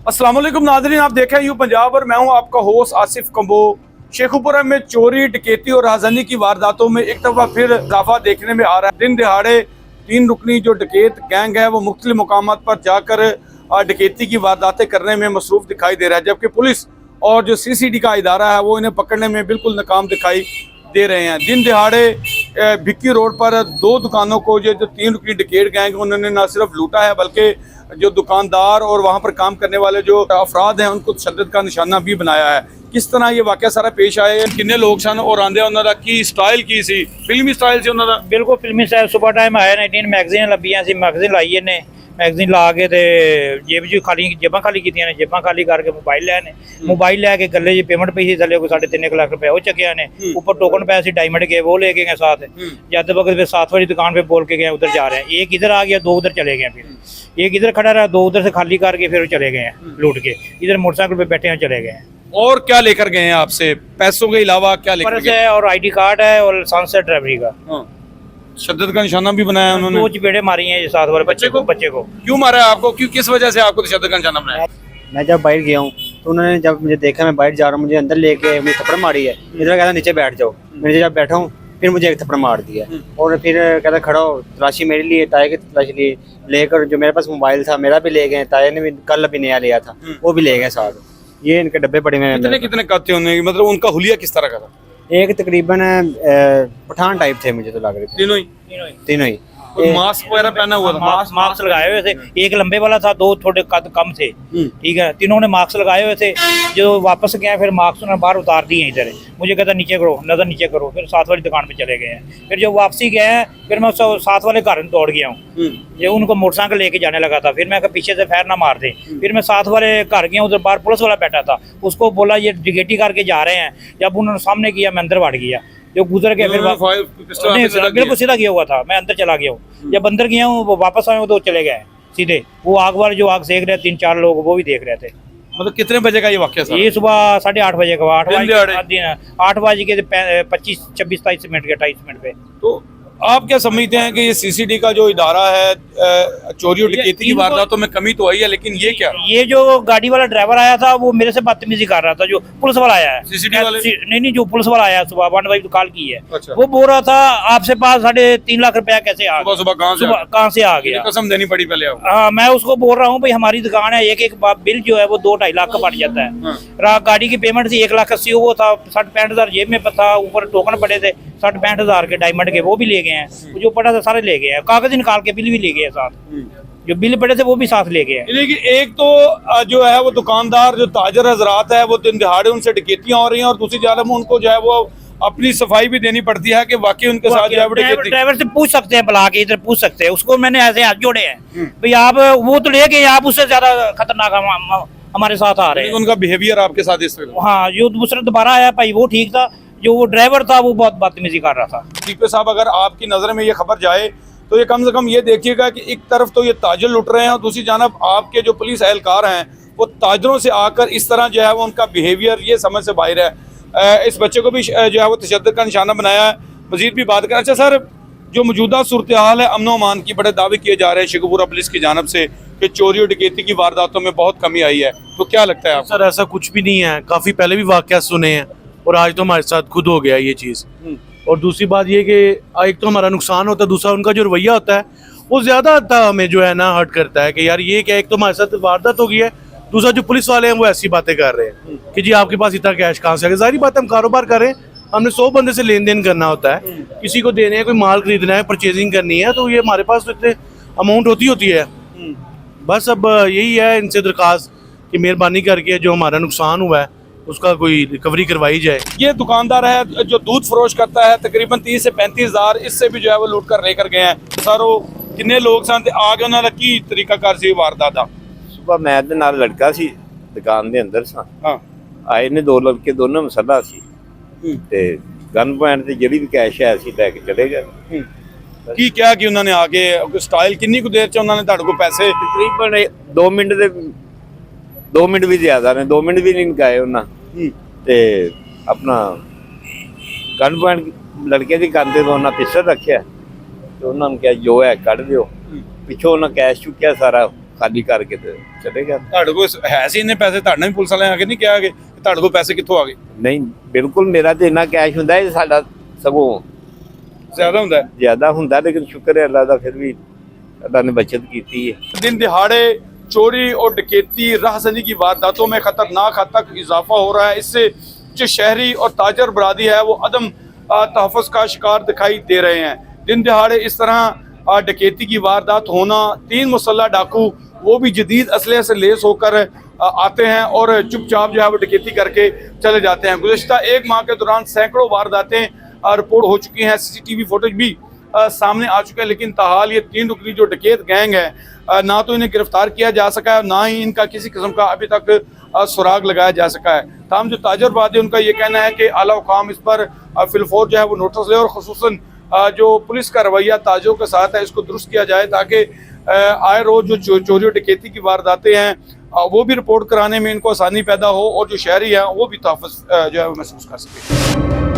अस्सलाम वालेकुम नाज़रीन, आप देख रहे हैं यू पंजाब और मैं हूं आपका होस्ट आसिफ कंबो। शेखुपुरा में चोरी, डकैती और राजधानी की वारदातों में एक दफ़ा फिर इजाफा देखने में आ रहा है। दिन दिहाड़े 3 रुकनी जो डकैत गैंग है वो मुख्तलिफ मुकामात पर जाकर डकैती की वारदातें करने में मसरूफ़ दिखाई दे रहा है, जबकि पुलिस और जो CCD का इदारा है वो इन्हें पकड़ने में बिल्कुल नाकाम दिखाई दे रहे हैं। दिन दिहाड़े भिक्की रोड पर 2 दुकानों को जो 3 रुकनी डकैत गैंग उन्होंने न सिर्फ लूटा है बल्कि जो दुकानदार और वहाँ पर काम करने वाले जो अफराद हैं उनको तशद्दुद का निशाना भी बनाया है। किस तरह ये वाक़या सारा पेश आए, कितने लोग सन और आंदे उन्होंने की स्टाइल की सी, फिल्मी स्टाइल से उन्होंने बिल्कुल फिल्मी स्टाइल। सुबह टाइम आया ने 3 मैगजीन लभियां सी, मैगजीन लाई ने, मैगजीन ला के ते जेब खाली जेबां खाली कीतियां ने, जेबां खाली करके मोबाइल लैने, मोबाइल लैके गले च पेमेंट पई सी थले कोई 3.5 लाख रुपए वो चक्या ने, ऊपर टोकन पैसे डायमंड के वो लेके गए साथ। जब वक्त फिर 7 वाली दुकान पे बोल के गए उधर जा रहे हैं, एक इधर आ गया 2 उधर चले गए, फिर एक इधर खड़ा रहा 2 उधर से खाली करके फिर चले गए हैं लूट के, इधर मोटरसाइकिल पे बैठे हैं चले गए हैं। और क्या लेकर गए हैं आपसे, पैसों के अलावा क्या लेकर पर्स गए? है और ID कार्ड है और लाइसेंस है ड्राइवरी का। तशद्दुद का निशाना भी बनाया उन्होंने। 2 चपेड़े मारी हैं ये 7 वाले बच्चे को। क्यों मारा है आपको, क्यों, किस वजह से आपको तशद्दुद का निशाना बनाया? मैं जब बाहर गया हूँ तो उन्होंने जब मुझे देखा मैं बाहर जा रहा हूँ, मुझे अंदर लेके मुझे थप्पड़ मारी है। इधर कहता नीचे बैठ जाओ, मैं जब बैठा हूँ फिर मुझे एक थप्पड़ मार दिया और फिर कहता खड़ा हो, तलाशी मेरे लिए, ताए की तलाशी लिए लेकर, जो मेरे पास मोबाइल था मेरा भी ले गए, ताए ने भी कल अभी नया लिया था वो भी ले गए साथ। ये इनके डब्बे पड़े हुए। कितने कत्थे होने, मतलब उनका हुलिया किस तरह का था? एक तकरीबन पठान टाइप थे, मुझे तो लग रहे थे तीनों ही। मास्क वगैरह पहना हुआ था? मास्क लगाए हुए थे, एक लंबे वाला था, 2 थोड़े कद कम थे, ठीक है, तीनों ने मास्क लगाए हुए थे। जो वापस गए फिर मास्क उन्होंने बाहर उतार दिए इधर, मुझे कहता नीचे करो, नजर नीचे करो, फिर 7 वाली दुकान पे चले गए हैं। फिर जब वापसी गए हैं फिर मैं 7 वाले घर में दौड़ गया हूँ, ये उनको मोटरसाइकिल लेके जाने लगा था, फिर मैं पीछे से फैर ना मार दे, फिर मैं 7 वाले घर गया, उधर बाहर पुलिस वाला बैठा था, उसको बोला ये डकैती करके जा रहे हैं। जब उन्होंने सामने किया मैं अंदर बढ़ गया, जो गुजर के फिर बिल्कुल सीधा किया हुआ था, मैं अंदर चला गया हूँ। जब अंदर गया हूँ वो वापस आए तो चले गए सीधे। वो आग वाले जो आग सेक रहे 3-4 लोग वो भी देख रहे थे। मतलब कितने बजे का ये वाक़या था? ये सुबह 8:30 बजे का, 8 बजे के 25-26-27 मिनट के 28 मिनट पे। तो आप क्या समझते हैं कि ये CCD का जो इदारा है चोरी और डकैती की वारदातों में कमी तो आई है, लेकिन ये क्या? ये जो गाड़ी वाला ड्राइवर आया था वो मेरे से बदतमीजी कर रहा था, जो पुलिस वाला आया है CCD वाले? नहीं, जो पुलिस वाला आया सुबह 1 बजे कॉल की है। अच्छा। वो बोल रहा था आपसे पास 3.5 लाख रुपया कैसे आ गया, सुबह कहाँ से आ गया? कसम देनी पड़ी पहले आपको? हाँ, मैं उसको बोल रहा हूँ भाई हमारी दुकान है, एक बिल जो है वो 2-2.5 लाख का पड़ जाता है। गाड़ी की पेमेंट थी 1,80,000 वो था, 60-65 जेब में था, ऊपर टोकन पड़े थे 60-65 के डायमंड के, वो भी ले गए हैं। जो पड़ा था सारे ले गए हैं, कागज निकाल के बिल भी ले गए साथ, जो बिल पड़े थे वो भी साथ ले गए हैं। एक तो जो है वो दुकानदार जो ताजर हजरात है वो दिन दिहाड़े उनसे डकैतियां हो रही हैं, और दूसरी जानब उनको जो है वो अपनी सफाई भी देनी पड़ती है कि वाकई उनके साथ ड्राइवर से पूछ सकते हैं, बुला के इधर पूछ सकते हैं उसको। मैंने ऐसे हाथ जोड़े हैं भाई, आप वो तो ले गए, आप उससे ज्यादा खतरनाक हमारे साथ आ रहे हैं। उनका बिहेवियर आपके साथ इस वक्त? हाँ, जो दूसरा दोबारा आया भाई वो ठीक था, जो वो ड्राइवर था वो बहुत बदतमीजी कर रहा था। टीपे साहब, अगर आपकी नजर में ये खबर जाए तो ये कम से कम ये देखिएगा कि एक तरफ तो ये ताजर लुट रहे हैं और दूसरी जानब आपके जो पुलिस एहलकार हैं वो ताजरों से आकर इस तरह जो है वो उनका बिहेवियर ये समझ से बाहर है। इस बच्चे को भी जो है वो तशद्दुद का निशाना बनाया है। मजीद भी बात करें। अच्छा सर, जो मौजूदा सूरत हाल है अमन अमान की, बड़े दावे किए जा रहे हैं शेखुपुरा पुलिस की जानब से कि चोरी और डकैती की वारदातों में बहुत कमी आई है, तो क्या लगता है आपको? सर ऐसा कुछ भी नहीं है, काफ़ी पहले भी वाक़या सुने हैं और आज तो हमारे साथ खुद हो गया ये चीज़। और दूसरी बात ये कि एक तो हमारा नुकसान होता है, दूसरा उनका जो रवैया होता है वो ज़्यादा हमें जो है ना हर्ट करता है कि यार ये क्या, एक तो हमारे साथ वारदात हो गई है, दूसरा जो पुलिस वाले हैं वो ऐसी बातें कर रहे हैं कि जी आपके पास इतना कैश कहाँ से आ गया। जाहिर बात हम कारोबार कर रहे हैं, हमने 100 बंदे से लेन देन करना होता है, किसी को देने हैं, कोई माल खरीदना है, परचेजिंग करनी है, तो ये हमारे पास तो इतने अमाउंट होती है। बस अब यही है इनसे दरख्वास्त कि मेहरबानी करके जो हमारा नुकसान हुआ है उसका कोई रिकवरी करवाई जाए। ये दुकानदार है जो दूध फरोश करता है, तकरीबन 30 से 35 हज़ार इससे भी जो है वो लूट कर लेकर गए हैं। सर वो कितने लोग सन आगे उन्होंने की तरीकाकार से वारदात था? सुबह मैं दे नाल लड़का सी दुकान दे अंदर सा, हाँ आए ने 2 लड़के, दोनों मसला सी ते गन पॉइंट ते ਜਿਹੜੀ भी कैश है सी लेके चले गए। की क्या कि उन्होंने आगे स्टाइल किन्नी कुछ देर च उन्होंने तुहाडे को पैसे तकरीबन 2 मिनट दे 2 मिनट भी ज्यादा ने, 2 मिनट भी नहीं गए उन्होंने ते अपना गन पॉइंट लड़के की कंधे तो उन्होंने पिस्टल रखा तो उन्होंने क्या जो है कढ़ दियो, पिछों उन्होंने कैश चुकिया सारा ਖਾਲੀ ਕਰਕੇ ਤੇ ਚਲੇ ਗਏ। ਤੁਹਾਡੇ ਕੋਲ ਹੈ ਸੀ ਇੰਨੇ ਪੈਸੇ? ਤੁਹਾਡੇ ਨਾਲ ਵੀ ਪੁਲਿਸ ਵਾਲਿਆਂ ਆ ਕੇ ਨਹੀਂ ਕਿਹਾ ਕਿ ਤੁਹਾਡੇ ਕੋਲ ਪੈਸੇ ਕਿੱਥੋਂ ਆ ਗਏ? ਨਹੀਂ ਬਿਲਕੁਲ, ਮੇਰਾ ਤੇ ਇੰਨਾ ਕੈਸ਼ ਹੁੰਦਾ ਹੈ, ਸਾਡਾ ਸਗੋਂ ਜ਼ਿਆਦਾ ਹੁੰਦਾ ਹੈ। ਜ਼ਿਆਦਾ ਹੁੰਦਾ, ਲੇਕਿन शुक्र है अल्लाह का, फिर भी अल्लाह ने बचत की है। दिन दिहाड़े चोरी और डकैती राहजनी की वारदातों में खतरनाक हद तक इजाफा हो रहा है। इससे जो शहरी और ताजर बरादरी है वो अदम तहफ़्फ़ुज़ का शिकार दिखाई दे रहे हैं। दिन दिहाड़े इस तरह डकैती की वारदात होना, 3 मुसल्लह डाकू वो भी जदीद असलहे से लेस होकर आते हैं और चुपचाप जो है वो डकैती करके चले जाते हैं। गुज़श्ता 1 माह के दौरान सैकड़ों वारदातें रिपोर्ट हो चुकी हैं, CCTV फुटेज भी सामने आ चुका है। लेकिन ताहाल ये 3 रुकनी जो डकैत गैंग है, ना तो इन्हें गिरफ्तार किया जा सका है, ना ही इनका किसी किस्म का अभी तक सुराग लगाया जा सका है। तमाम जो ताजरबाद है उनका ये कहना है कि आला हुकाम इस पर फिलफौर जो है वो नोटिस ले और खुसूसन जो पुलिस का रवैया ताजरों के साथ है इसको दुरुस्त किया जाए, ताकि आए रोज जो चोरी और डकैती की वारदातें हैं वो भी रिपोर्ट कराने में इनको आसानी पैदा हो और जो शहरी हैं वो भी तहफ़्फ़ुज़ जो है वो महसूस कर सके।